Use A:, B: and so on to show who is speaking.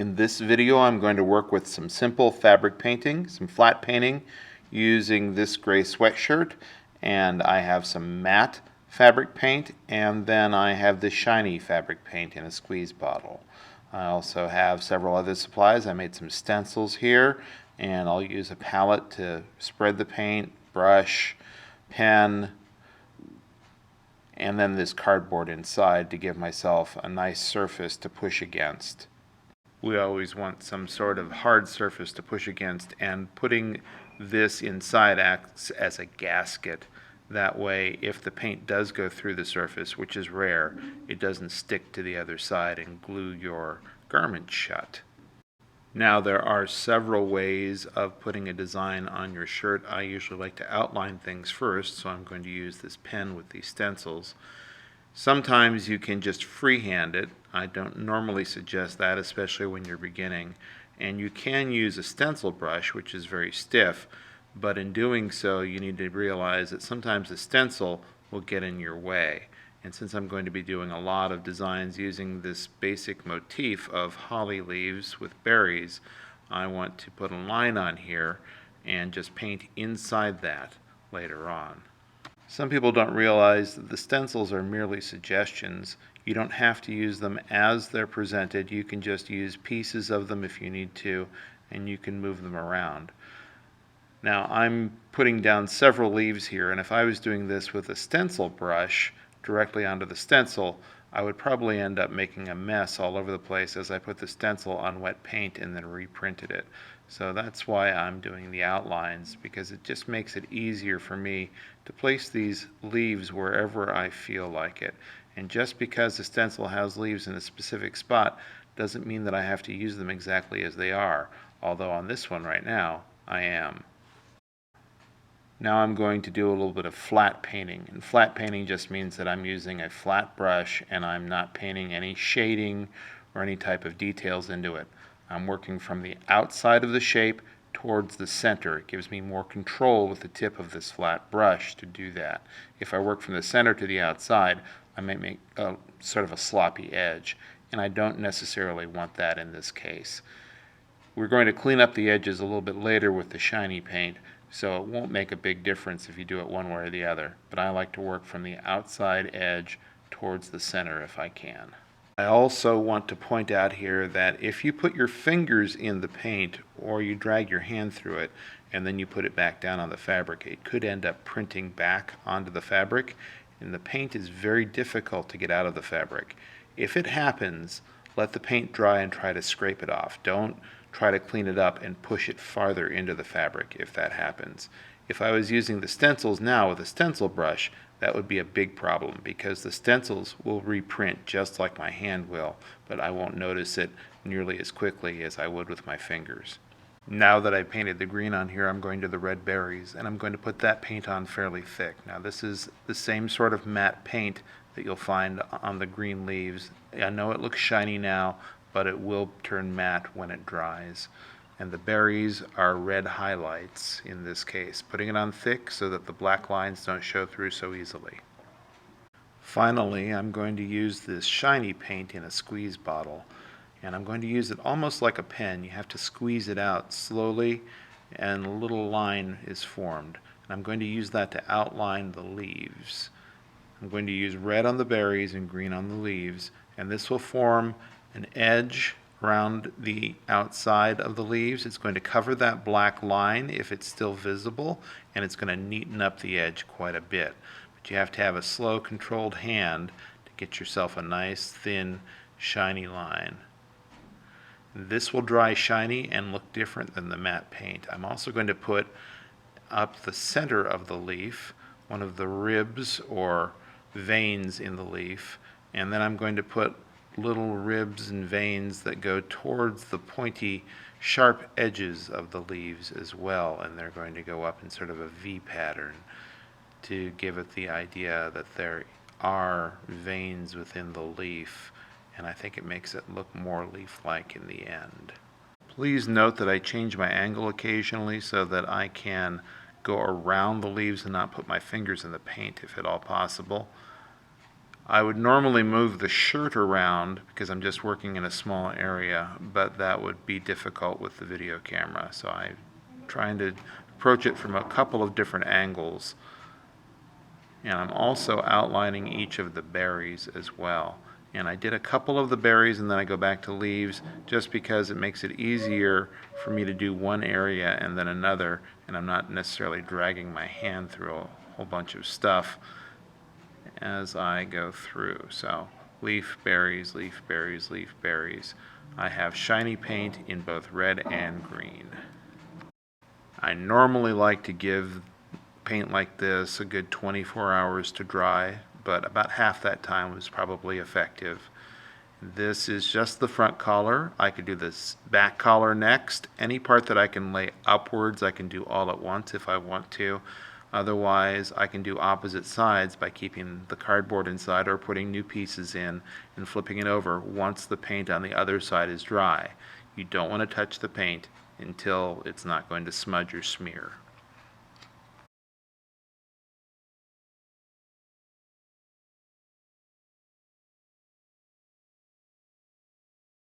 A: In this video, I'm going to work with some simple fabric painting, some flat painting using this gray sweatshirt, and I have some matte fabric paint, and then I have this shiny fabric paint in a squeeze bottle. I also have several other supplies. I made some stencils here, and I'll use a palette to spread the paint, brush, pen, and then this cardboard inside to give myself a nice surface to push against. We always want some sort of hard surface to push against, and putting this inside acts as a gasket. That way, if the paint does go through the surface, which is rare, it doesn't stick to the other side and glue your garment shut. Now, there are several ways of putting a design on your shirt. I usually like to outline things first, so I'm going to use this pen with these stencils. Sometimes you can just freehand it. I don't normally suggest that, especially when you're beginning. And you can use a stencil brush, which is very stiff, but in doing so you need to realize that sometimes the stencil will get in your way. And since I'm going to be doing a lot of designs using this basic motif of holly leaves with berries, I want to put a line on here and just paint inside that later on. Some people don't realize that the stencils are merely suggestions. You don't have to use them as they're presented. You can just use pieces of them if you need to, and you can move them around. Now, I'm putting down several leaves here, and if I was doing this with a stencil brush directly onto the stencil, I would probably end up making a mess all over the place as I put the stencil on wet paint and then reprinted it. So that's why I'm doing the outlines, because it just makes it easier for me to place these leaves wherever I feel like it. And just because the stencil has leaves in a specific spot doesn't mean that I have to use them exactly as they are, although on this one right now I am. Now I'm going to do a little bit of flat painting, and flat painting just means that I'm using a flat brush and I'm not painting any shading or any type of details into it. I'm working from the outside of the shape towards the center. It gives me more control with the tip of this flat brush to do that. If I work from the center to the outside, I might make a sort of a sloppy edge, and I don't necessarily want that in this case. We're going to clean up the edges a little bit later with the shiny paint, so it won't make a big difference if you do it one way or the other, but I like to work from the outside edge towards the center if I can. I also want to point out here that if you put your fingers in the paint or you drag your hand through it and then you put it back down on the fabric, it could end up printing back onto the fabric, and the paint is very difficult to get out of the fabric. If it happens, let the paint dry and try to scrape it off. Don't try to clean it up and push it farther into the fabric if that happens. If I was using the stencils now with a stencil brush, that would be a big problem, because the stencils will reprint just like my hand will, but I won't notice it nearly as quickly as I would with my fingers. Now that I painted the green on here, I'm going to the red berries, and I'm going to put that paint on fairly thick. Now this is the same sort of matte paint that you'll find on the green leaves. I know it looks shiny now, but it will turn matte when it dries. And the berries are red highlights in this case, putting it on thick so that the black lines don't show through so easily. Finally, I'm going to use this shiny paint in a squeeze bottle, and I'm going to use it almost like a pen. You have to squeeze it out slowly, and a little line is formed. And I'm going to use that to outline the leaves. I'm going to use red on the berries and green on the leaves, and this will form an edge around the outside of the leaves. It's going to cover that black line if it's still visible, and it's going to neaten up the edge quite a bit. But you have to have a slow, controlled hand to get yourself a nice, thin, shiny line. This will dry shiny and look different than the matte paint. I'm also going to put up the center of the leaf, one of the ribs or veins in the leaf, and then I'm going to put little ribs and veins that go towards the pointy, sharp edges of the leaves as well, and they're going to go up in sort of a V pattern to give it the idea that there are veins within the leaf, and I think it makes it look more leaf-like in the end. Please note that I change my angle occasionally so that I can go around the leaves and not put my fingers in the paint if at all possible. I would normally move the shirt around because I'm just working in a small area, but that would be difficult with the video camera. So I'm trying to approach it from a couple of different angles. And I'm also outlining each of the berries as well. And I did a couple of the berries and then I go back to leaves just because it makes it easier for me to do one area and then another, and I'm not necessarily dragging my hand through a whole bunch of stuff as I go through. So leaf berries, leaf berries, leaf berries. I have shiny paint in both red and green. I normally like to give paint like this a good 24 hours to dry, but about half that time was probably effective. This is just the front collar. I could do this back collar next. Any part that I can lay upwards, I can do all at once if I want to. Otherwise, I can do opposite sides by keeping the cardboard inside or putting new pieces in and flipping it over once the paint on the other side is dry. You don't want to touch the paint until it's not going to smudge or smear.